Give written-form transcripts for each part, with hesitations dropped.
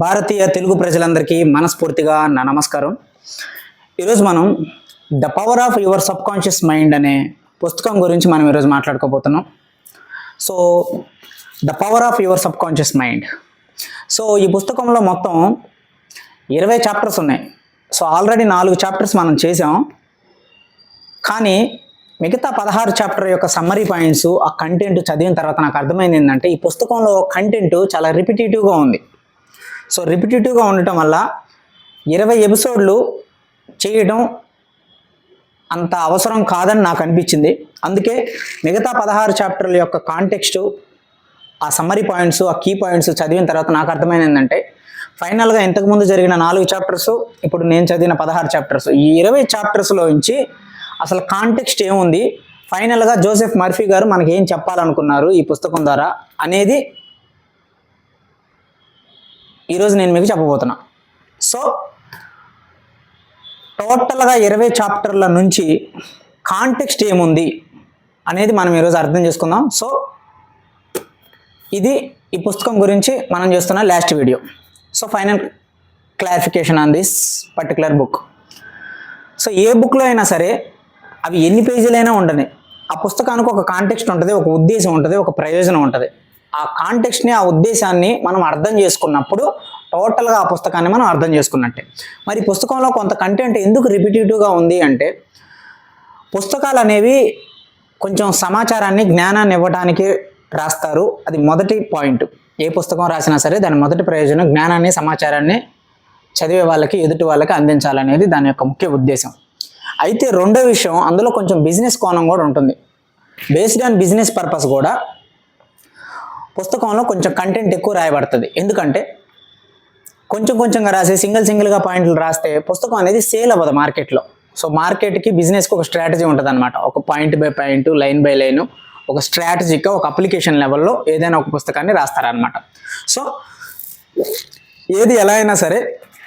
భారతీయ తెలుగు ప్రజలందరికీ మనస్ఫూర్తిగా నా నమస్కారం. ఈరోజు మనం the power of your subconscious mind అనే పుస్తకం గురించి మనం ఈరోజు మాట్లాడుకోబోతున్నాం. So the power of your subconscious mind. So ఈ పుస్తకంలో మొత్తం 20 చాప్టర్స్ ఉన్నాయి. సో ఆల్రెడీ 4 చాప్టర్స్ మనం చేసాం. కానీ మిగతా 16 చాప్టర్ యొక్క సమ్మరీ పాయింట్స్, ఆ కంటెంట్ చదివిన తర్వాత నాకు అర్థమైంది ఏంటంటే ఈ పుస్తకంలో కంటెంట్ చాలా రిపిటేటివ్గా ఉంది. సో రిపిటేటివ్గా ఉండటం వల్ల 20 ఎపిసోడ్లు చేయడం అంత అవసరం కాదని నాకు అనిపించింది. అందుకే మిగతా 16 చాప్టర్ల యొక్క కాంటెక్స్ట్, ఆ సమ్మరీ పాయింట్స్, ఆ కీ పాయింట్స్ చదివిన తర్వాత నాకు అర్థమైంది ఏంటంటే ఫైనల్గా ఇంతకుముందు జరిగిన 4 చాప్టర్స్, ఇప్పుడు నేను చదివిన 16 చాప్టర్స్, ఈ 20 చాప్టర్స్లో నుంచి అసలు కాంటెక్స్ట్ ఏముంది, ఫైనల్గా జోసెఫ్ మర్ఫీ గారు మనకి ఏం చెప్పాలనుకున్నారు ఈ పుస్తకం ద్వారా అనేది ఈరోజు నేను మీకు చెప్పబోతున్నా. సో టోటల్గా 20 చాప్టర్ల నుంచి కాంటెక్స్ట్ ఏముంది అనేది మనం ఈరోజు అర్థం చేసుకుందాం. సో ఇది ఈ పుస్తకం గురించి మనం చేస్తున్న last video. So final clarification on this particular book. So ఏ బుక్లో అయినా సరే అవి ఎన్ని పేజీలైనా ఉండని, ఆ పుస్తకానికి ఒక కాంటెక్స్ట్ ఉంటుంది, ఒక ఉద్దేశం ఉంటుంది, ఒక ప్రయోజనం ఉంటుంది. ఆ కాంటెక్స్ట్ని, ఆ ఉద్దేశాన్ని మనం అర్థం చేసుకున్నప్పుడు టోటల్గా ఆ పుస్తకాన్ని మనం అర్థం చేసుకున్నట్టే. మరి పుస్తకంలో కొంత కంటెంట్ ఎందుకు రిపిటేటివ్గా ఉంది అంటే, పుస్తకాలు అనేవి కొంచెం సమాచారాన్ని, జ్ఞానాన్ని ఇవ్వడానికి రాస్తారు. అది మొదటి పాయింట్. ఏ పుస్తకం రాసినా సరే దాని మొదటి ప్రయోజనం జ్ఞానాన్ని, సమాచారాన్ని చదివే వాళ్ళకి, ఎదుటి వాళ్ళకి అందించాలనేది దాని యొక్క ముఖ్య ఉద్దేశం. అయితే రెండో విషయం, అందులో కొంచెం బిజినెస్ కోణం కూడా ఉంటుంది. బేస్డ్ ఆన్ బిజినెస్ పర్పస్ కూడా పుస్తకంలో కొంచెం కంటెంట్ ఎక్కువ రాయబడుతుంది. ఎందుకంటే కొంచెంగా రాసి సింగిల్గా పాయింట్లు రాస్తే పుస్తకం అనేది సేల్ అవ్వదు మార్కెట్లో. సో మార్కెట్కి, బిజినెస్కి ఒక స్ట్రాటజీ ఉంటుంది అనమాట. ఒక point by point, line by line, ఒక స్ట్రాటజీగా, ఒక అప్లికేషన్ లెవెల్లో ఏదైనా ఒక పుస్తకాన్ని రాస్తారనమాట. సో ఏది ఎలా అయినా సరే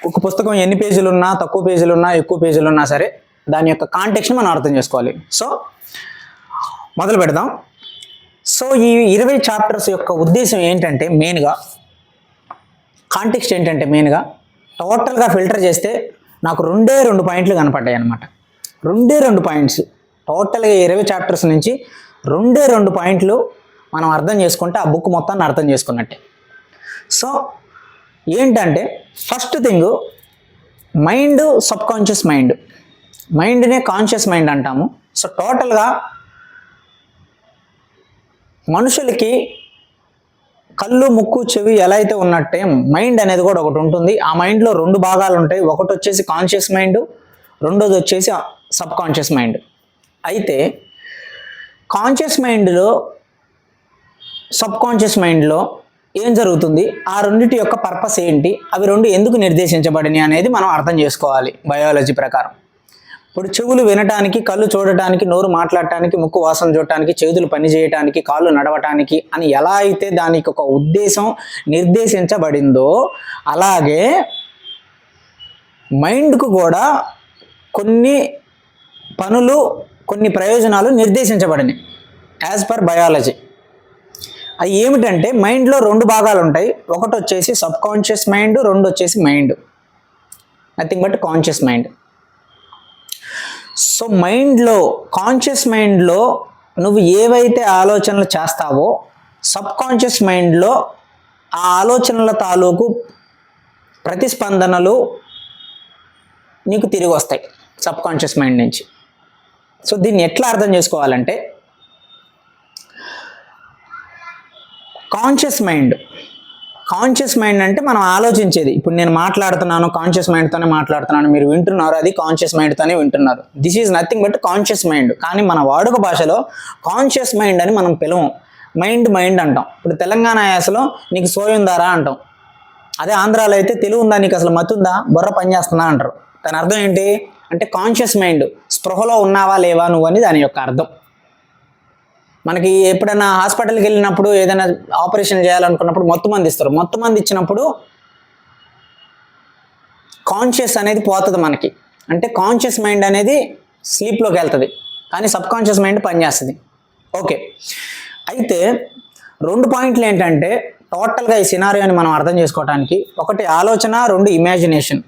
ఒక పుస్తకం ఎన్ని పేజీలు ఉన్నా, తక్కువ పేజీలు ఉన్నా, ఎక్కువ పేజీలు ఉన్నా సరే దాని యొక్క కాంటెక్స్ట్ని మనం అర్థం చేసుకోవాలి. సో మొదలు పెడదాం. సో ఈ 20 చాప్టర్స్ యొక్క ఉద్దేశం ఏంటంటే, మెయిన్గా కాంటెక్స్ట్ ఏంటంటే, మెయిన్గా టోటల్గా ఫిల్టర్ చేస్తే నాకు 2 పాయింట్లు కనపడ్డాయి అనమాట. 2 పాయింట్స్ టోటల్గా 20 చాప్టర్స్ నుంచి 2 పాయింట్లు మనం అర్థం చేసుకుంటే ఆ బుక్ మొత్తాన్ని అర్థం చేసుకున్నట్టే. సో ఏంటంటే first thing, mind, subconscious mind. మైండ్నే కాన్షియస్ మైండ్ అంటాము. సో టోటల్గా మనుషులకి కళ్ళు, ముక్కు, చెవి ఎలా అయితే ఉన్నట్టే మైండ్ అనేది కూడా ఒకటి ఉంటుంది. ఆ మైండ్లో 2 భాగాలు ఉంటాయి. ఒకటి వచ్చేసి కాన్షియస్ మైండ్, రెండోది వచ్చేసి సబ్ కాన్షియస్ మైండ్. అయితే కాన్షియస్ మైండ్లో, సబ్ కాన్షియస్ మైండ్లో ఏం జరుగుతుంది, ఆ రెండింటి యొక్క పర్పస్ ఏంటి, అవి 2 ఎందుకు నిర్దేశించబడినాయి అనేది మనం అర్థం చేసుకోవాలి బయాలజీ ప్రకారం. ఇప్పుడు చెవులు వినటానికి, కళ్ళు చూడటానికి, నోరు మాట్లాడటానికి, ముక్కు వాసన చూడటానికి, చేతులు పని చేయటానికి, కాళ్ళు నడవటానికి అని ఎలా అయితే దానికి ఒక ఉద్దేశం నిర్దేశించబడిందో, అలాగే మైండ్కు కూడా కొన్ని పనులు, కొన్ని ప్రయోజనాలు నిర్దేశించబడినాయి యాజ్ పర్ బయాలజీ. అది ఏమిటంటే మైండ్లో 2 భాగాలు ఉంటాయి. ఒకటి వచ్చేసి సబ్ కాన్షియస్ మైండ్, 2 వచ్చేసి mind, nothing but conscious mind. So మైండ్లో, కాన్షియస్ మైండ్లో నువ్వు ఏవైతే ఆలోచనలు చేస్తావో సబ్ కాన్షియస్ మైండ్లో ఆ ఆలోచనల తాలూకు ప్రతిస్పందనలు నీకు తిరిగి వస్తాయి సబ్ కాన్షియస్ మైండ్ నుంచి. సో దీన్ని ఎట్లా అర్థం చేసుకోవాలంటే, కాన్షియస్ మైండ్ అంటే మనం ఆలోచించేది. ఇప్పుడు నేను మాట్లాడుతున్నాను, కాన్షియస్ మైండ్తోనే మాట్లాడుతున్నాను, మీరు వింటున్నారు, అది కాన్షియస్ మైండ్తోనే వింటున్నారు. This is nothing but conscious mind. కానీ మన వాడుక భాషలో కాన్షియస్ మైండ్ అని మనం పిలవం, మైండ్ అంటాం. ఇప్పుడు తెలంగాణ యాసలో నీకు సోయి ఉందారా అంటాం. అదే ఆంధ్రాలో అయితే తెలివి ఉందా, నీకు అసలు మతుందా, బుర్ర పనిచేస్తుందా అంటారు. దాని అర్థం ఏంటి అంటే కాన్షియస్ మైండ్, స్పృహలో ఉన్నావా లేవా నువ్వు అని దాని యొక్క అర్థం. మనకి ఎప్పుడైనా హాస్పిటల్కి వెళ్ళినప్పుడు, ఏదైనా ఆపరేషన్ చేయాలనుకున్నప్పుడు మొత్తం ఇస్తారు. మొత్తం ఇచ్చినప్పుడు కాన్షియస్ అనేది పోతుంది మనకి. అంటే కాన్షియస్ మైండ్ అనేది స్లీప్లోకి వెళ్తుంది, కానీ సబ్ కాన్షియస్ మైండ్ పనిచేస్తుంది. ఓకే, అయితే 2 పాయింట్లు ఏంటంటే టోటల్గా ఈ సినారియోని మనం అర్థం చేసుకోవడానికి ఒకటి ఆలోచన, రెండు ఇమాజినేషన్.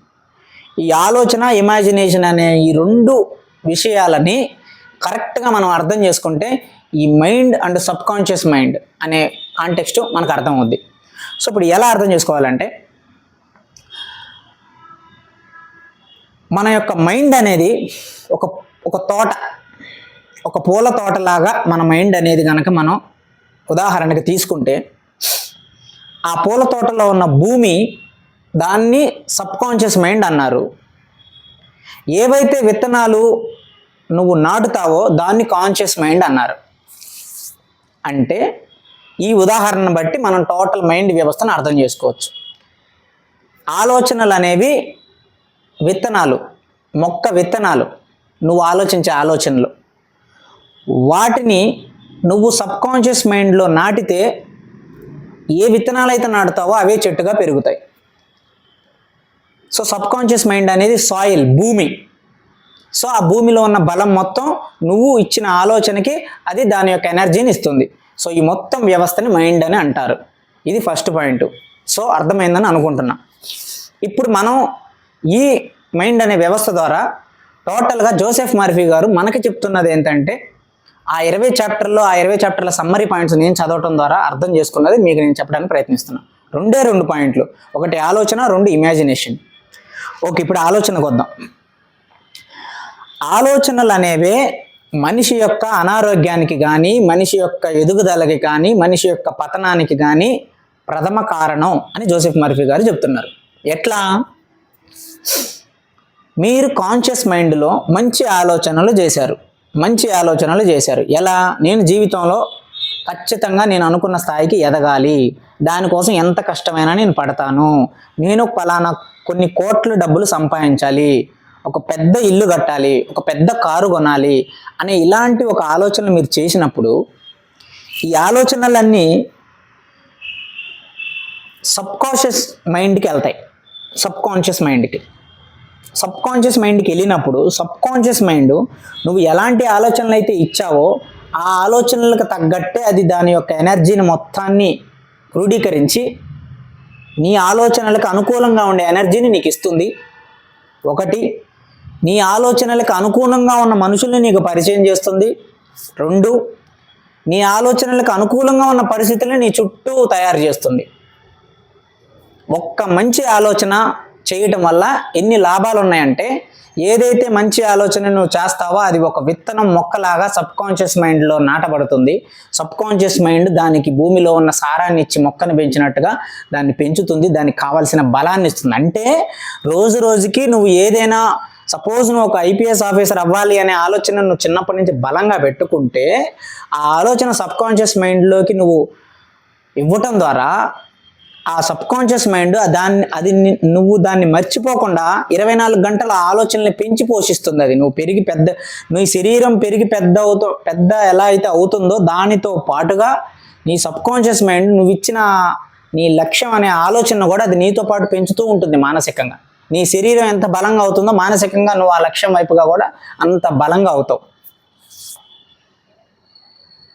ఈ ఆలోచన, ఇమాజినేషన్ అనే ఈ రెండు విషయాలని కరెక్ట్గా మనం అర్థం చేసుకుంటే ఈ mind and sub conscious mind అనే కాంటెక్స్ట్ మనకు అర్థం అవుద్ది. సో ఇప్పుడు ఎలా అర్థం చేసుకోవాలంటే, మన యొక్క మైండ్ అనేది ఒక తోట, ఒక పూల తోటలాగా మన మైండ్ అనేది కనుక మనం ఉదాహరణకి తీసుకుంటే, ఆ పూల తోటలో ఉన్న భూమి, దాన్ని సబ్ కాన్షియస్ మైండ్ అన్నారు. ఏవైతే విత్తనాలు నువ్వు నాటుతావో దాన్ని కాన్షియస్ మైండ్ అన్నారు. అంటే ఈ ఉదాహరణను బట్టి మనం టోటల్ మైండ్ వ్యవస్థను అర్థం చేసుకోవచ్చు. ఆలోచనలు అనేవి విత్తనాలు, మొక్క విత్తనాలు, నువ్వు ఆలోచించే ఆలోచనలు. వాటిని నువ్వు సబ్ కాన్షియస్ మైండ్లో నాటితే ఏ విత్తనాలు అయితే నాటుతావో అవే చెట్టుగా పెరుగుతాయి. సో సబ్ కాన్షియస్ మైండ్ అనేది సాయిల్, భూమి. సో ఆ భూమిలో ఉన్న బలం మొత్తం నువ్వు ఇచ్చిన ఆలోచనకి అది దాని యొక్క ఎనర్జీని ఇస్తుంది. సో ఈ మొత్తం వ్యవస్థని మైండ్ అని అంటారు. ఇది ఫస్ట్ పాయింట్. సో అర్థమైందని అనుకుంటున్నా. ఇప్పుడు మనం ఈ మైండ్ అనే వ్యవస్థ ద్వారా టోటల్గా జోసెఫ్ మర్ఫీ గారు మనకి చెప్తున్నది ఏంటంటే, ఆ 20 చాప్టర్ల సమ్మరీ పాయింట్స్ నేను చదవటం ద్వారా అర్థం చేసుకున్నది మీకు నేను చెప్పడానికి ప్రయత్నిస్తున్నాను. 2 పాయింట్లు, ఒకటి ఆలోచన, 2 ఇమాజినేషన్. ఓకే, ఇప్పుడు ఆలోచనకు వద్దాం. ఆలోచనలు అనేవే మనిషి యొక్క అనారోగ్యానికి కానీ, మనిషి యొక్క ఎదుగుదలకి కానీ, మనిషి యొక్క పతనానికి కానీ ప్రథమ కారణం అని జోసెఫ్ మర్ఫీ గారు చెప్తున్నారు. ఎట్లా? మీరు కాన్షియస్ మైండ్లో మంచి ఆలోచనలు చేశారు. ఎలా? నేను జీవితంలో ఖచ్చితంగా నేను అనుకున్న స్థాయికి ఎదగాలి, దానికోసం ఎంత కష్టమైనా నేను పడతాను, నేను పలానా కొన్ని కోట్ల డబ్బులు సంపాదించాలి, ఒక పెద్ద ఇల్లు కట్టాలి, ఒక పెద్ద కారు కొనాలి అనే ఇలాంటి ఒక ఆలోచనలు మీరు చేసినప్పుడు, ఈ ఆలోచనలన్నీ సబ్ కాన్షియస్ మైండ్కి వెళ్తాయి. సబ్ కాన్షియస్ మైండ్కి వెళ్ళినప్పుడు సబ్ కాన్షియస్ మైండ్ నువ్వు ఎలాంటి ఆలోచనలు అయితే ఇచ్చావో ఆ ఆలోచనలకు తగ్గట్టే అది దాని యొక్క ఎనర్జీని మొత్తాన్ని క్రోడీకరించి నీ ఆలోచనలకు అనుకూలంగా ఉండే ఎనర్జీని నీకు ఇస్తుంది. ఒకటి, నీ ఆలోచనలకు అనుకూలంగా ఉన్న మనుషుల్ని నీకు పరిచయం చేస్తుంది. 2, నీ ఆలోచనలకు అనుకూలంగా ఉన్న పరిస్థితులను నీ చుట్టూ తయారు చేస్తుంది. ఒక్క మంచి ఆలోచన చేయటం వల్ల ఎన్ని లాభాలు ఉన్నాయంటే, ఏదైతే మంచి ఆలోచన నువ్వు చేస్తావో అది ఒక విత్తనం మొక్కలాగా సబ్ కాన్షియస్ మైండ్లో నాటబడుతుంది. సబ్ కాన్షియస్ మైండ్ దానికి భూమిలో ఉన్న సారాన్ని ఇచ్చి మొక్కను పెంచినట్టుగా దాన్ని పెంచుతుంది, దానికి కావాల్సిన బలాన్ని ఇస్తుంది. అంటే రోజు రోజుకి నువ్వు ఏదైనా, సపోజ్ నువ్వు ఒక ఐపీఎస్ ఆఫీసర్ అవ్వాలి అనే ఆలోచన నువ్వు చిన్నప్పటి నుంచి బలంగా పెట్టుకుంటే, ఆ ఆలోచన సబ్ కాన్షియస్ మైండ్లోకి నువ్వు ఇవ్వటం ద్వారా ఆ సబ్ కాన్షియస్ మైండ్ నువ్వు దాన్ని మర్చిపోకుండా 24 గంటల ఆలోచనల్ని పెంచి పోషిస్తుంది. అది నీ శరీరం పెరిగి పెద్ద ఎలా అయితే అవుతుందో దానితో పాటుగా నీ సబ్ కాన్షియస్ మైండ్ నువ్వు ఇచ్చిన నీ లక్ష్యం అనే ఆలోచన కూడా అది నీతో పాటు పెంచుతూ ఉంటుంది. మానసికంగా నీ శరీరం ఎంత బలంగా అవుతుందో మానసికంగా నువ్వు ఆ లక్ష్యం వైపుగా కూడా అంత బలంగా అవుతావు.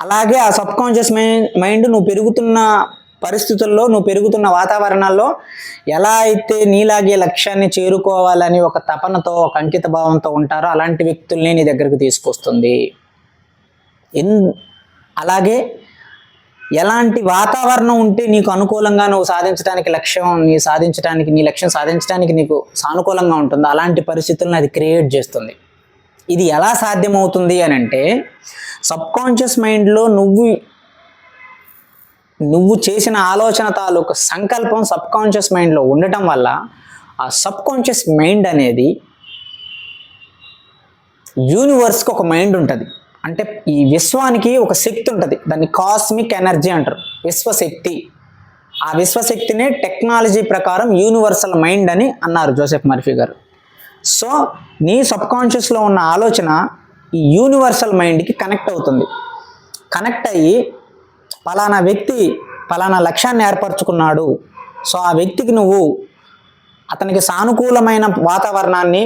అలాగే ఆ సబ్ కాన్షియస్ మైండ్ నువ్వు పెరుగుతున్న పరిస్థితుల్లో, నువ్వు పెరుగుతున్న వాతావరణాల్లో ఎలా అయితే నీలాగే లక్ష్యాన్ని చేరుకోవాలని ఒక తపనతో, ఒక అంకిత భావంతో ఉంటారో అలాంటి వ్యక్తుల్ని నీ దగ్గరికి తీసుకొస్తుంది. అలాగే ఎలాంటి వాతావరణం ఉంటే నీకు అనుకూలంగా నువ్వు నీ లక్ష్యం సాధించడానికి నీకు సానుకూలంగా ఉంటుందో అలాంటి పరిస్థితులను అది క్రియేట్ చేస్తుంది. ఇది ఎలా సాధ్యమవుతుంది అని అంటే, సబ్ కాన్షియస్ మైండ్లో నువ్వు చేసిన ఆలోచన తాలూకు సంకల్పం సబ్ కాన్షియస్ మైండ్లో ఉండటం వల్ల ఆ సబ్ కాన్షియస్ మైండ్ అనేది యూనివర్స్కి ఒక మైండ్ ఉంటుంది. అంటే ఈ విశ్వానికి ఒక శక్తి ఉంటుంది, దాన్ని కాస్మిక్ ఎనర్జీ అంటారు, విశ్వశక్తి. ఆ విశ్వశక్తిని టెక్నాలజీ ప్రకారం యూనివర్సల్ మైండ్ అని అన్నారు జోసెఫ్ మర్ఫీ గారు. సో నీ సబ్ కాన్షియస్లో ఉన్న ఆలోచన ఈ యూనివర్సల్ మైండ్కి కనెక్ట్ అవుతుంది. కనెక్ట్ అయ్యి పలానా వ్యక్తి పలానా లక్ష్యాన్ని ఏర్పరచుకున్నాడు, సో ఆ వ్యక్తికి నువ్వు అతనికి సానుకూలమైన వాతావరణాన్ని,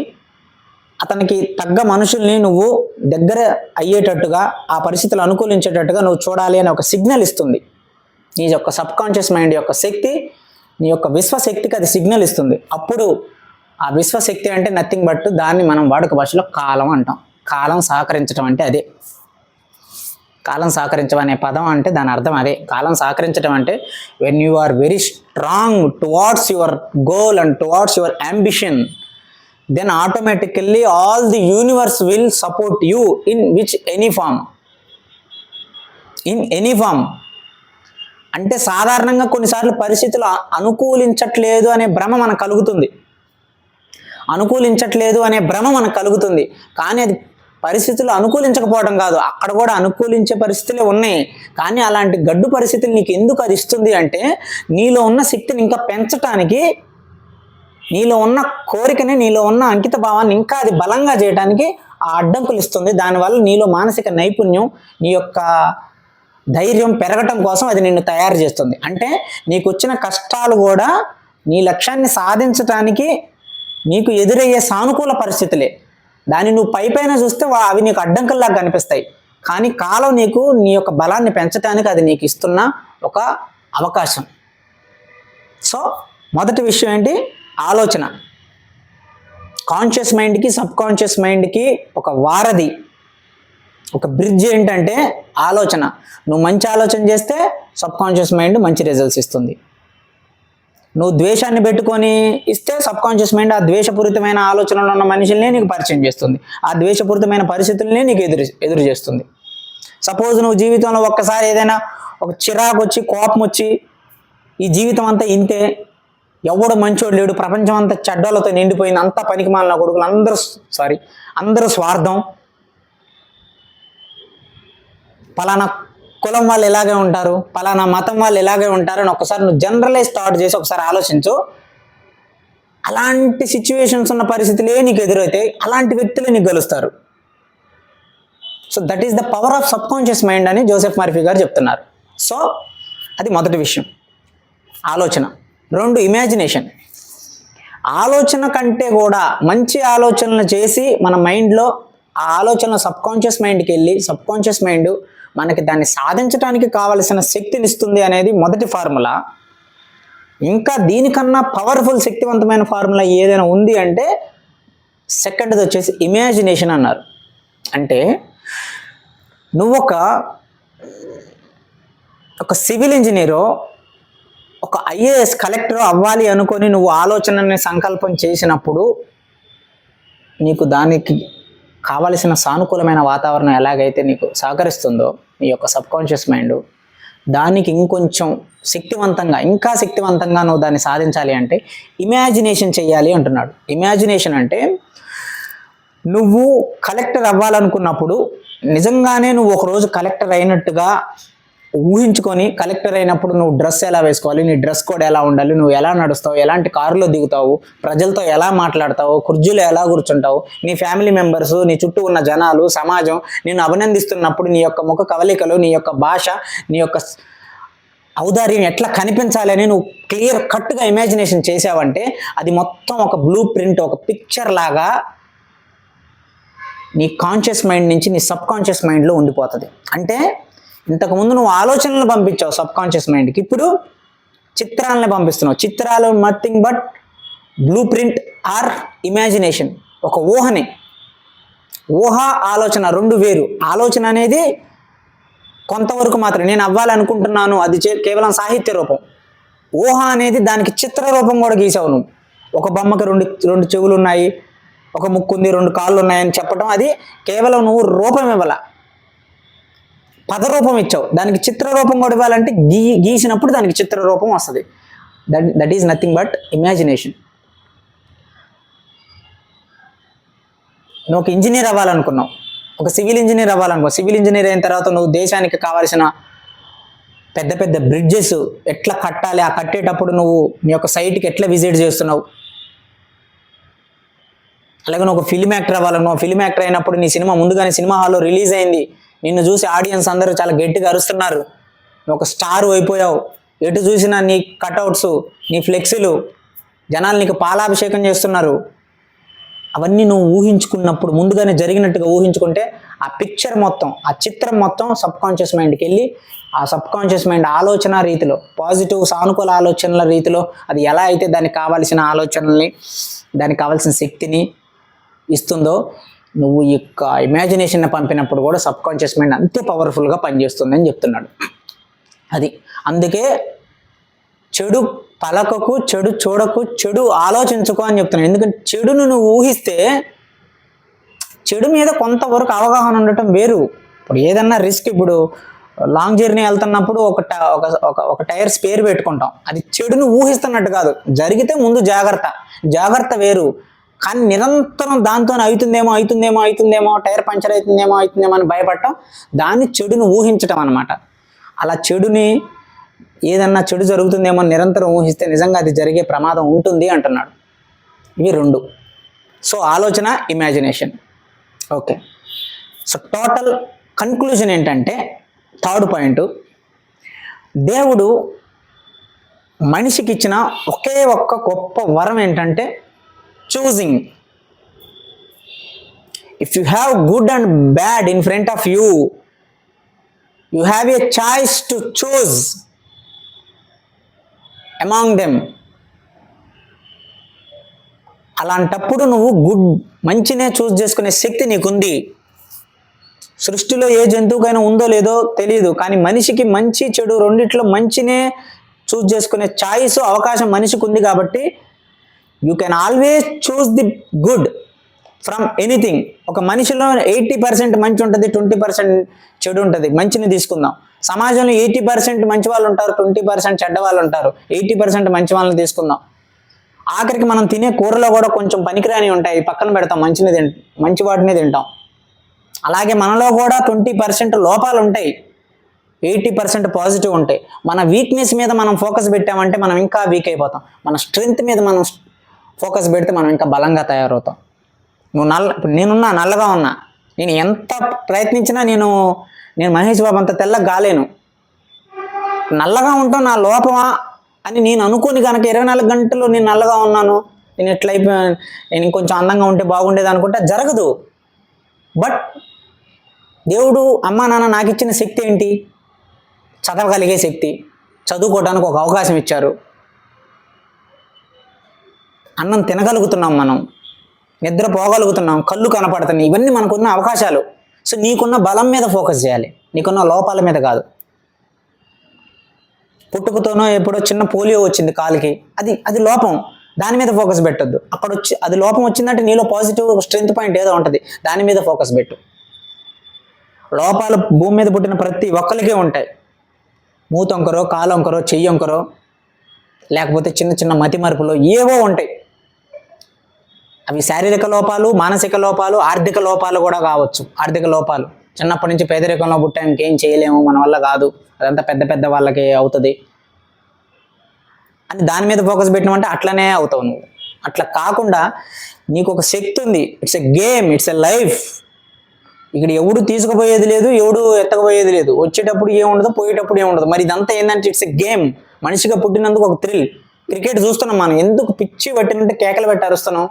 అతనికి తగ్గ మనుషుల్ని నువ్వు దగ్గర అయ్యేటట్టుగా, ఆ పరిస్థితులు అనుకూలించేటట్టుగా నువ్వు చూడాలి అని ఒక సిగ్నల్ ఇస్తుంది. నీ యొక్క సబ్ కాన్షియస్ మైండ్ యొక్క శక్తి నీ యొక్క విశ్వశక్తికి అది సిగ్నల్ ఇస్తుంది. అప్పుడు ఆ విశ్వశక్తి అంటే నథింగ్ బట్ దాన్ని మనం వాడుక భాషలో కాలం అంటాం. కాలం సహకరించడం అంటే అదే. కాలం సహకరించడం అనే పదం అంటే దాని అర్థం అదే. కాలం సహకరించడం అంటే when you are very strong towards your goal and towards your ambition, then automatically all the universe will support you in which any form. in any form అంటే సాధారణంగా కొన్నిసార్లు పరిస్థితులు అనుకూలించట్లేదు అనే భ్రమ మనకు కలుగుతుంది. అనుకూలించట్లేదు అనే భ్రమ మనకు కలుగుతుంది, కానీ అది పరిస్థితులు అనుకూలించకపోవడం కాదు. అక్కడ కూడా అనుకూలించే పరిస్థితులే ఉన్నాయి, కానీ అలాంటి గడ్డు పరిస్థితులు నీకు ఎందుకు అది ఇస్తుంది అంటే నీలో ఉన్న శక్తిని ఇంకా పెంచటానికి, నీలో ఉన్న కోరికని, నీలో ఉన్న అంకిత భావాన్ని ఇంకా అది బలంగా చేయడానికి ఆ అడ్డంకులు ఇస్తుంది. దానివల్ల నీలో మానసిక నైపుణ్యం, నీ యొక్క ధైర్యం పెరగటం కోసం అది నిన్ను తయారు చేస్తుంది. అంటే నీకు వచ్చిన కష్టాలు కూడా నీ లక్ష్యాన్ని సాధించటానికి నీకు ఎదురయ్యే సానుకూల పరిస్థితులే. దాన్ని నువ్వు పైపైన చూస్తే అవి నీకు అడ్డంకుల్లాగా కనిపిస్తాయి, కానీ కాలం నీకు నీ యొక్క బలాన్ని పెంచడానికి అది నీకు ఇస్తున్న ఒక అవకాశం. సో మొదటి విషయం ఏంటి? ఆలోచన. కాన్షియస్ మైండ్కి సబ్ కాన్షియస్ మైండ్కి ఒక వారధి, ఒక బ్రిడ్జ్ ఏంటంటే ఆలోచన. నువ్వు మంచి ఆలోచన చేస్తే సబ్ కాన్షియస్ మైండ్ మంచి రిజల్ట్స్ ఇస్తుంది. నువ్వు ద్వేషాన్ని పెట్టుకొని ఇస్తే సబ్ కాన్షియస్ మైండ్ ఆ ద్వేషపూరితమైన ఆలోచనలు ఉన్న మనుషుల్ని నీకు పరిచయం చేస్తుంది, ఆ ద్వేషపూరితమైన పరిస్థితుల్ని నీకు ఎదురు చేస్తుంది. సపోజ్ నువ్వు జీవితంలో ఒక్కసారి ఏదైనా ఒక చిరాకు వచ్చి, కోపం వచ్చి, ఈ జీవితం అంతా ఇంతే, ఎవడు మంచోడు లేడు, ప్రపంచం అంతా చెడ్డలతో నిండిపోయింది, అంతా పనికిమాలిన కొడుకులు, అందరూ స్వార్థం, పలానా కులం వాళ్ళు ఇలాగే ఉంటారు, పలానా మతం వాళ్ళు ఇలాగే ఉంటారు అని ఒకసారి నువ్వు జనరలైజ్ థాట్ చేసి ఒకసారి ఆలోచించు. అలాంటి సిచ్యువేషన్స్ ఉన్న పరిస్థితులే నీకు ఎదురైతాయి, అలాంటి వ్యక్తులే నీకు గెలుస్తారు. So that is the power of sub conscious mind అని జోసెఫ్ మర్ఫీ గారు చెప్తున్నారు. సో అది మొదటి విషయం, ఆలోచన. 2, ఇమాజినేషన్. ఆలోచన కంటే కూడా మంచి ఆలోచనలు చేసి మన మైండ్లో ఆ ఆలోచనలు సబ్ కాన్షియస్ మైండ్కి వెళ్ళి సబ్ కాన్షియస్ మైండ్ మనకి దాన్ని సాధించడానికి కావలసిన శక్తిని ఇస్తుంది అనేది మొదటి ఫార్ములా. ఇంకా దీనికన్నా పవర్ఫుల్ శక్తివంతమైన ఫార్ములా ఏదైనా ఉంది అంటే సెకండ్ది వచ్చేసి ఇమాజినేషన్ అన్నారు. అంటే నువ్వు ఒక సివిల్ ఇంజనీరో, ఒక IAS కలెక్టర్ అవ్వాలి అనుకొని నువ్వు ఆలోచనని సంకల్పం చేసినప్పుడు నీకు దానికి కావలసిన సానుకూలమైన వాతావరణం ఎలాగైతే నీకు సహకరిస్తుందో నీ యొక్క సబ్ కాన్షియస్ మైండ్, దానికి ఇంకొంచెం ఇంకా శక్తివంతంగా నువ్వు దాన్ని సాధించాలి అంటే ఇమాజినేషన్ చేయాలి అంటున్నాడు. ఇమాజినేషన్ అంటే నువ్వు కలెక్టర్ అవ్వాలనుకున్నప్పుడు నిజంగానే నువ్వు ఒకరోజు కలెక్టర్ అయినట్టుగా ఊహించుకొని, కలెక్టర్ అయినప్పుడు నువ్వు డ్రెస్ ఎలా వేసుకోవాలి, నీ డ్రెస్ కోడ్ ఎలా ఉండాలి, నువ్వు ఎలా నడుస్తావు, ఎలాంటి కారులో దిగుతావు, ప్రజలతో ఎలా మాట్లాడతావు, కుర్చీలో ఎలా కూర్చుంటావు, నీ ఫ్యామిలీ మెంబర్స్, నీ చుట్టూ ఉన్న జనాలు, సమాజం నిన్ను అభినందిస్తున్నప్పుడు నీ యొక్క ముఖ కవలికలు, నీ యొక్క భాష, నీ యొక్క ఔదార్యం ఎట్లా కనిపించాలి అని నువ్వు క్లియర్ కట్గా ఇమాజినేషన్ చేసావంటే అది మొత్తం ఒక బ్లూ ప్రింట్, ఒక పిక్చర్ లాగా నీ కాన్షియస్ మైండ్ నుంచి నీ సబ్ కాన్షియస్ మైండ్లో ఉండిపోతుంది. అంటే ఇంతకుముందు నువ్వు ఆలోచనలు పంపించావు సబ్ కాన్షియస్ మైండ్కి, ఇప్పుడు చిత్రాలను పంపిస్తున్నావు. చిత్రాలు nothing but blue print are imagination, ఒక ఊహ ఆలోచన 2 వేరు. ఆలోచన అనేది కొంతవరకు మాత్రమే, నేను అవ్వాలనుకుంటున్నాను, అది కేవలం సాహిత్య రూపం. ఊహ అనేది దానికి చిత్ర రూపం కూడా గీసావు నువ్వు. ఒక బొమ్మకి రెండు చెవులు ఉన్నాయి, ఒక ముక్కు ఉంది, 2 కాళ్ళు ఉన్నాయని చెప్పడం అది కేవలం నువ్వు రూపం ఇవ్వాల, పదరూపం ఇచ్చావు. దానికి చిత్రరూపం కూడా ఇవ్వాలంటే గీసినప్పుడు దానికి చిత్రరూపం వస్తుంది. That is nothing but imagination. నువ్వు ఒక ఇంజనీర్ అవ్వాలనుకున్నావు, ఒక సివిల్ ఇంజనీర్ అవ్వాలనుకో. సివిల్ ఇంజనీర్ అయిన తర్వాత నువ్వు దేశానికి కావాల్సిన పెద్ద పెద్ద బ్రిడ్జెస్ ఎట్లా కట్టాలి, ఆ కట్టేటప్పుడు నువ్వు నీ యొక్క సైట్కి ఎట్లా విజిట్ చేస్తున్నావు. అలాగే నువ్వు ఒక ఫిల్మ్ యాక్టర్ అవ్వాలనుకో. ఫిల్మ్ యాక్టర్ అయినప్పుడు నీ సినిమా ముందుగానే సినిమా హాల్లో రిలీజ్ అయింది, నిన్ను చూసి ఆడియన్స్ అందరూ చాలా గట్టిగా అరుస్తున్నారు, నువ్వు ఒక స్టార్ అయిపోయావు. ఎటు చూసినా నీ కటౌట్స్, నీ ఫ్లెక్సీలు, జనాలు నీకు పాలాభిషేకం చేస్తున్నారు. అవన్నీ నువ్వు ఊహించుకున్నప్పుడు, ముందుగానే జరిగినట్టుగా ఊహించుకుంటే ఆ పిక్చర్ మొత్తం, ఆ చిత్రం మొత్తం సబ్ కాన్షియస్ మైండ్కి వెళ్ళి ఆ సబ్ కాన్షియస్ మైండ్ ఆలోచన రీతిలో, పాజిటివ్ సానుకూల ఆలోచనల రీతిలో అది ఎలా అయితే దానికి కావాల్సిన ఆలోచనల్ని, దానికి కావాల్సిన శక్తిని ఇస్తుందో, నువ్వు ఈ యొక్క ఇమాజినేషన్ పంపినప్పుడు కూడా సబ్ కాన్షియస్ మైండ్ అంతే పవర్ఫుల్గా పనిచేస్తుందని చెప్తున్నాడు. అది అందుకే చెడు పలకకు, చెడు చూడకు, చెడు ఆలోచించుకో అని చెప్తున్నాను. ఎందుకంటే చెడును నువ్వు ఊహిస్తే చెడు మీద కొంతవరకు అవగాహన ఉండటం వేరు. ఇప్పుడు ఏదన్నా రిస్క్, ఇప్పుడు లాంగ్ జర్నీ వెళ్తున్నప్పుడు ఒక టైర్ స్పేర్ పెట్టుకుంటాం, అది చెడును ఊహిస్తున్నట్టు కాదు, జరిగితే ముందు జాగ్రత్త వేరు. కానీ నిరంతరం దాంతో అవుతుందేమో టైర్ పంచర్ అవుతుందేమో అని భయపడటం, దాన్ని చెడును ఊహించటం అన్నమాట. అలా చెడుని, ఏదన్నా చెడు జరుగుతుందేమో నిరంతరం ఊహిస్తే నిజంగా అది జరిగే ప్రమాదం ఉంటుంది అంటున్నాడు. ఇవి రెండు. సో ఆలోచన, imagination. Okay, so total conclusion ఏంటంటే, థర్డ్ పాయింట్, దేవుడు మనిషికి ఇచ్చిన ఒకే ఒక్క గొప్ప వరం ఏంటంటే choosing. If you have good and bad in front of you, you have a choice to choose among them. అలాంటప్పుడు నువ్వు మంచినే చూస్ చేసుకునే శక్తి నీకుంది. సృష్టిలో ఏ జంతువుకైనా ఉందో లేదో తెలియదు, కానీ మనిషికి మంచి చెడు రెండిట్లో మంచినే చూస్ చేసుకునే చాయిస్, అవకాశం మనిషికి ఉంది. కాబట్టి you can always choose the good from anything. ఒక మనిషిలో 80% మంచి ఉంటుంది, 20% చెడు ఉంటుంది. మంచిని తీసుకుందాం. సమాజంలో 80% మంచి వాళ్ళు ఉంటారు, 20% చెడ్డ వాళ్ళు ఉంటారు. 80% మంచి వాళ్ళని తీసుకుందాం. ఆఖరికి మనం తినే కూరలో కూడా కొంచెం పనికిరాని ఉంటాయి, పక్కన పెడతాం, మంచి వాటిని తింటాం. అలాగే మనలో కూడా 20% లోపాలు ఉంటాయి, 80% పాజిటివ్ ఉంటాయి. మన వీక్నెస్ మీద మనం ఫోకస్ పెట్టామంటే మనం ఇంకా వీక్ అయిపోతాం. మన స్ట్రెంగ్త్ మీద మనం ఫోకస్ పెడితే మనం ఇంకా బలంగా తయారవుతాం. ఇప్పుడు నేనున్నా, నల్లగా ఉన్నా, నేను ఎంత ప్రయత్నించినా నేను మహేష్ బాబు అంత తెల్లగా కాలేను. నల్లగా ఉంటాం నా లోపమా అని నేను అనుకోని కనుక 24 గంటలు నేను నల్లగా ఉన్నాను, నేను ఎట్లయిపోయాను, నేను ఇంకొంచెం అందంగా ఉంటే బాగుండేది అనుకుంటే జరగదు. బట్ దేవుడు, అమ్మా నాన్న నాకు ఇచ్చిన శక్తి ఏంటి? చదవగలిగే శక్తి, చదువుకోవడానికి ఒక అవకాశం ఇచ్చారు, అన్నం తినగలుగుతున్నాం, మనం నిద్రపోగలుగుతున్నాం, కళ్ళు కనపడుతున్నాయి. ఇవన్నీ మనకున్న అవకాశాలు. సో నీకున్న బలం మీద ఫోకస్ చేయాలి, నీకున్న లోపాల మీద కాదు. పుట్టుకతోనో ఎప్పుడో చిన్న పోలియో వచ్చింది కాలికి, అది లోపం, దాని మీద ఫోకస్ పెట్టొద్దు. అది లోపం వచ్చిందంటే నీలో పాజిటివ్ స్ట్రెంగ్త్ పాయింట్ ఏదో ఉంటుంది, దాని మీద ఫోకస్ పెట్టు. లోపాలు భూమి మీద పుట్టిన ప్రతి ఒక్కరికే ఉంటాయి. మూతొంకరో, కాలొంకరో, చెయ్యొంకరో, లేకపోతే చిన్న చిన్న మతి మరుపులో ఏవో ఉంటాయి. అవి శారీరక లోపాలు, మానసిక లోపాలు, ఆర్థిక లోపాలు కూడా కావచ్చు. ఆర్థిక లోపాలు, చిన్నప్పటి నుంచి పేదరికంలో పుట్టాం, ఇంకేం చేయలేము, మన వల్ల కాదు, అదంతా పెద్ద వాళ్ళకి అవుతుంది అని దాని మీద ఫోకస్ పెట్టినామంటే అట్లనే అవుతావు నువ్వు. అట్లా కాకుండా నీకు ఒక శక్తి ఉంది. It's a game, it's a life. ఇక్కడ ఎవడు తీసుకుపోయేది లేదు, ఎవడు ఎత్తకపోయేది లేదు. వచ్చేటప్పుడు ఏముండదు, పోయేటప్పుడు ఏముండదు. మరి ఇదంతా ఏంటంటే ఇట్స్ ఎ గేమ్. మనిషిగా పుట్టినందుకు ఒక థ్రిల్. క్రికెట్ చూస్తున్నాం మనం, ఎందుకు పిచ్చి పట్టినట్టు కేకలు పెట్టి అరుస్తున్నాం?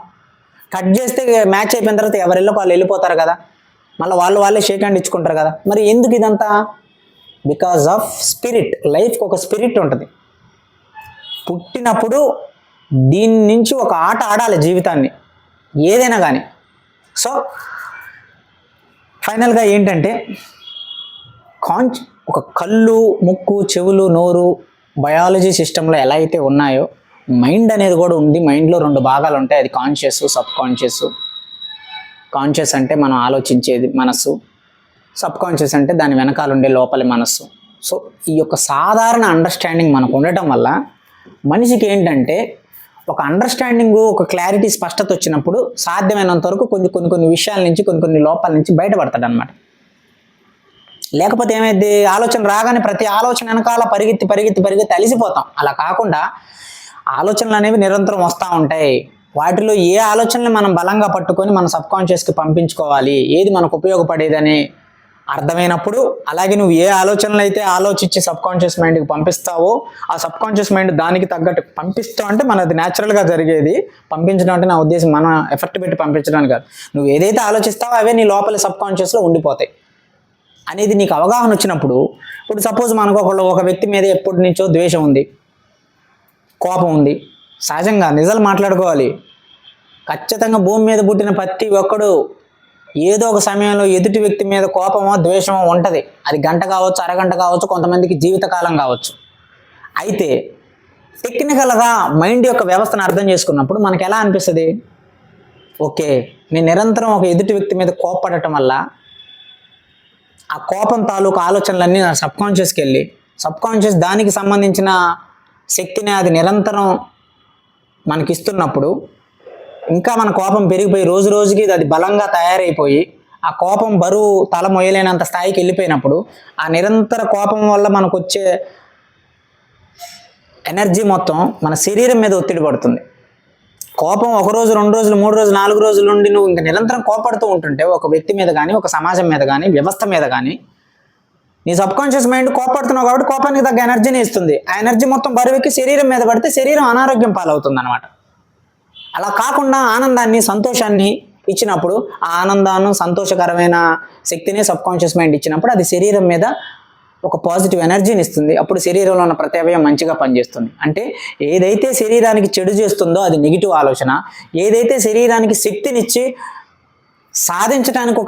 కట్ చేస్తే మ్యాచ్ అయిపోయిన తర్వాత ఎవరిలో వాళ్ళు వెళ్ళిపోతారు కదా, మళ్ళీ వాళ్ళే షేక్ హ్యాండ్ ఇచ్చుకుంటారు కదా. మరి ఎందుకు ఇదంతా? Because of spirit. లైఫ్కి ఒక స్పిరిట్ ఉంటుంది. పుట్టినప్పుడు దీని నుంచి ఒక ఆట ఆడాలి జీవితాన్ని, ఏదైనా కానీ. సో ఫైనల్గా ఏంటంటే, ఒక కళ్ళు, ముక్కు, చెవులు, నోరు బయాలజీ సిస్టంలో ఎలా అయితే ఉన్నాయో, మైండ్ అనేది కూడా ఉంది. మైండ్లో 2 భాగాలు ఉంటాయి, అది కాన్షియస్, సబ్ కాన్షియస్. కాన్షియస్ అంటే మనం ఆలోచించేది మనస్సు, సబ్ కాన్షియస్ అంటే దాని వెనకాల ఉండే లోపలి మనస్సు. సో ఈ యొక్క సాధారణ అండర్స్టాండింగ్ మనకు ఉండటం వల్ల మనిషికి ఏంటంటే ఒక అండర్స్టాండింగ్, ఒక క్లారిటీ, స్పష్టత వచ్చినప్పుడు సాధ్యమైనంత వరకు కొన్ని విషయాల నుంచి, కొన్ని లోపాల నుంచి బయటపడతాడు అనమాట. లేకపోతే ఏమైంది, ఆలోచన రాగానే ప్రతి ఆలోచన వెనకాల పరిగెత్తి అలిసిపోతాం. అలా కాకుండా ఆలోచనలు అనేవి నిరంతరం వస్తూ ఉంటాయి. వాటిలో ఏ ఆలోచనలు మనం బలంగా పట్టుకొని మన సబ్ కాన్షియస్కి పంపించుకోవాలి, ఏది మనకు ఉపయోగపడేదని అర్థమైనప్పుడు, అలాగే నువ్వు ఏ ఆలోచనలు అయితే ఆలోచించి సబ్కాన్షియస్ మైండ్కి పంపిస్తావో ఆ సబ్కాన్షియస్ మైండ్ దానికి తగ్గట్టు పంపిస్తావు. అంటే మనది న్యాచురల్గా జరిగేది. పంపించడం అంటే నా ఉద్దేశం మన ఎఫర్ట్ పెట్టి పంపించడానికి కాదు. నువ్వు ఏదైతే ఆలోచిస్తావో అవే నీ లోపల సబ్కాన్షియస్లో ఉండిపోతాయి అనేది నీకు అవగాహన వచ్చినప్పుడు. ఇప్పుడు సపోజ్ మనకు ఒక వ్యక్తి మీద ఎప్పటి నుంచో ద్వేషం ఉంది, కోపం ఉంది. సహజంగా నిజాలు మాట్లాడుకోవాలి. ఖచ్చితంగా భూమి మీద పుట్టిన ప్రతి ఒక్కడు ఏదో ఒక సమయంలో ఎదుటి వ్యక్తి మీద కోపమో ద్వేషమో ఉంటుంది. అది గంట కావచ్చు, అరగంట కావచ్చు, కొంతమందికి జీవితకాలం కావచ్చు. అయితే టెక్నికల్గా మైండ్ యొక్క వ్యవస్థను అర్థం చేసుకున్నప్పుడు మనకు ఎలా అనిపిస్తుంది? ఓకే, నేను నిరంతరం ఒక ఎదుటి వ్యక్తి మీద కోపపడటం వల్ల ఆ కోపం తాలూకు ఆలోచనలన్నీ నా సబ్కాన్షియస్కి వెళ్ళి సబ్కాన్షియస్ దానికి సంబంధించిన శక్తిని అది నిరంతరం మనకిస్తున్నప్పుడు ఇంకా మన కోపం పెరిగిపోయి రోజు రోజుకి అది బలంగా తయారైపోయి ఆ కోపం బరువు తల మొయ్యలేనంత స్థాయికి వెళ్ళిపోయినప్పుడు ఆ నిరంతర కోపం వల్ల మనకు వచ్చే ఎనర్జీ మొత్తం మన శరీరం మీద ఒత్తిడి పడుతుంది. కోపం 1 రోజు 2 రోజులు 3 రోజులు 4 రోజుల నుండి నువ్వు ఇంకా నిరంతరం కోపడుతూ ఉంటుంటే ఒక వ్యక్తి మీద కానీ, ఒక సమాజం మీద కానీ, వ్యవస్థ మీద కానీ, నీ సబ్కాన్షియస్ మైండ్ కోపడుతున్నావు కాబట్టి కోపానికి తగ్గ ఎనర్జీని ఇస్తుంది. ఆ ఎనర్జీ మొత్తం బరువుకి శరీరం మీద పడితే శరీరం అనారోగ్యం పాలవుతుంది అనమాట. అలా కాకుండా ఆనందాన్ని, సంతోషాన్ని ఇచ్చినప్పుడు ఆ ఆనందాన్ని, సంతోషకరమైన శక్తిని సబ్కాన్షియస్ మైండ్ ఇచ్చినప్పుడు అది శరీరం మీద ఒక పాజిటివ్ ఎనర్జీని ఇస్తుంది. అప్పుడు శరీరంలో ఉన్న ప్రతి అవయవం మంచిగా పనిచేస్తుంది. అంటే ఏదైతే శరీరానికి చెడు చేస్తుందో అది నెగిటివ్ ఆలోచన, ఏదైతే శరీరానికి శక్తినిచ్చి సాధించడానికి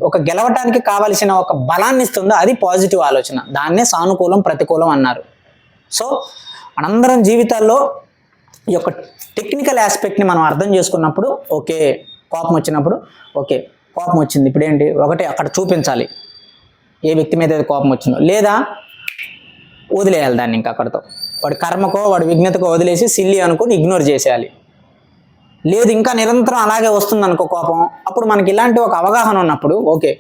ఒక గెలవటానికి కావలసిన ఒక బలాన్ని ఇస్తుందో అది పాజిటివ్ ఆలోచన. దాన్నే సానుకూలం, ప్రతికూలం అన్నారు. సో మనందరం జీవితాల్లో ఈ యొక్క టెక్నికల్ ఆస్పెక్ట్ని మనం అర్థం చేసుకున్నప్పుడు, ఓకే కోపం వచ్చినప్పుడు, ఓకే కోపం వచ్చింది, ఇప్పుడు ఏంటి, ఒకటి అక్కడ చూపించాలి ఏ వ్యక్తి మీద కోపం వచ్చిందో, లేదా వదిలేయాలి దాన్ని. ఇంకా అక్కడితో వాడి కర్మకో వాడి విఘ్నతకో వదిలేసి సిల్లి అనుకుని ఇగ్నోర్ చేసేయాలి. లేదు ఇంకా నిరంతరం అలాగే వస్తుంది అనుకో కోపం, అప్పుడు మనకి ఇలాంటి ఒక అవగాహన ఉన్నప్పుడు, ఓకే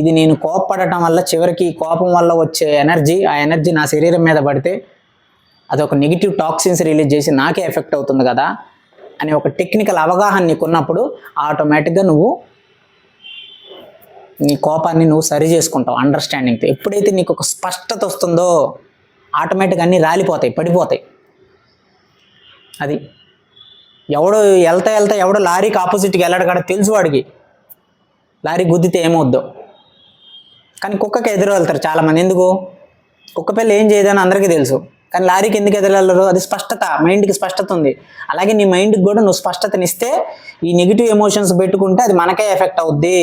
ఇది నేను కోపపడటం వల్ల చివరికి కోపం వల్ల వచ్చే ఎనర్జీ, ఆ ఎనర్జీ నా శరీరం మీద పడితే అది ఒక నెగిటివ్ టాక్సిన్స్ రిలీజ్ చేసి నాకే ఎఫెక్ట్ అవుతుంది కదా అనే ఒక టెక్నికల్ అవగాహన నీకు ఉన్నప్పుడు ఆటోమేటిక్గా నువ్వు నీ కోపాన్ని నువ్వు సరి చేసుకుంటావు అండర్స్టాండింగ్తో. ఎప్పుడైతే నీకు ఒక స్పష్టత వస్తుందో ఆటోమేటిక్గా అన్నీ రాలిపోతాయి, పడిపోతాయి. అది ఎవడో వెళ్తా ఎవడో లారీకి ఆపోజిట్కి వెళ్ళాడు కాడ తెలుసు వాడికి లారీ గుద్దితే ఏమవుద్దో. కానీ కుక్కకి ఎదురు వెళ్తారు చాలామంది. ఎందుకు? కుక్క పిల్ల ఏం చేయదని అందరికీ తెలుసు, కానీ లారీకి ఎందుకు ఎదురెళ్ళరు? అది స్పష్టత, మైండ్కి స్పష్టత ఉంది. అలాగే నీ మైండ్కి కూడా నువ్వు స్పష్టతనిస్తే ఈ నెగిటివ్ ఎమోషన్స్ పెట్టుకుంటే అది మనకే ఎఫెక్ట్ అవుద్ది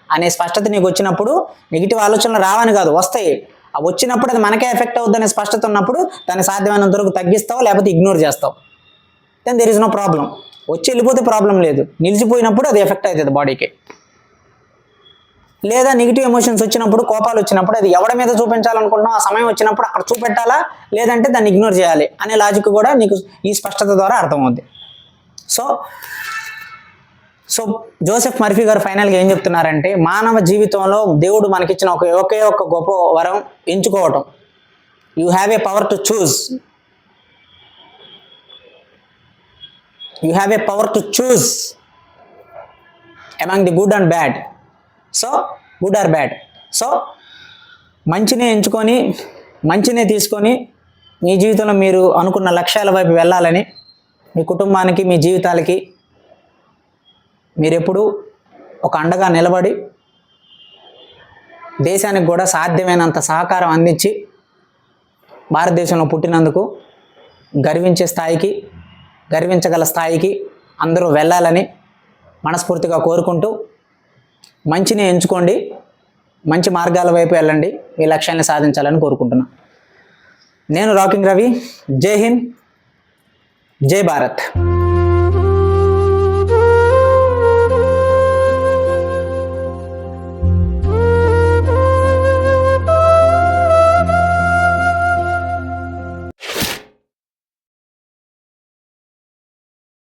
అనే స్పష్టత నీకు వచ్చినప్పుడు నెగిటివ్ ఆలోచనలు రావని కాదు, వస్తాయి. అవి వచ్చినప్పుడు అది మనకే ఎఫెక్ట్ అవుద్ది అనే స్పష్టత ఉన్నప్పుడు దాన్ని సాధ్యమైనంత వరకు తగ్గిస్తావు, లేకపోతే ఇగ్నోర్ చేస్తావు. Then there is no problem. వచ్చి వెళ్ళిపోతే ప్రాబ్లం లేదు, నిలిచిపోయినప్పుడు అది ఎఫెక్ట్ అవుతుంది బాడీకి. లేదా నెగిటివ్ ఎమోషన్స్ వచ్చినప్పుడు, కోపాలు వచ్చినప్పుడు అది ఎవరి మీద చూపించాలనుకుంటున్నావు ఆ సమయం వచ్చినప్పుడు అక్కడ చూపెట్టాలా, లేదంటే దాన్ని ఇగ్నోర్ చేయాలి అనే లాజిక్ కూడా నీకు ఈ స్పష్టత ద్వారా అర్థమవుద్ది. సో జోసెఫ్ మర్ఫీ గారు ఫైనల్గా ఏం చెప్తున్నారంటే, మానవ జీవితంలో దేవుడు మనకిచ్చిన ఒకే ఒక గొప్ప వరం ఎంచుకోవటం. You have a power to choose. You have a power to choose among the good and bad. So good or bad. So మంచినే ఎంచుకొని, మంచినే తీసుకొని మీ జీవితంలో మీరు అనుకున్న లక్ష్యాల వైపు వెళ్ళాలని, మీ కుటుంబానికి, మీ జీవితాలకి మీరెప్పుడు ఒక అండగా నిలబడి దేశానికి కూడా సాధ్యమైనంత సహకారం అందించి భారతదేశంలో పుట్టినందుకు గర్వించగల స్థాయికి అందరూ వెళ్ళాలని మనస్ఫూర్తిగా కోరుకుంటూ, మంచిని ఎంచుకోండి, మంచి మార్గాల వైపు వెళ్ళండి, మీ లక్ష్యాన్ని సాధించాలని కోరుకుంటున్నాను. నేను రాకింగ్ రవి. జై హింద్, జై భారత్.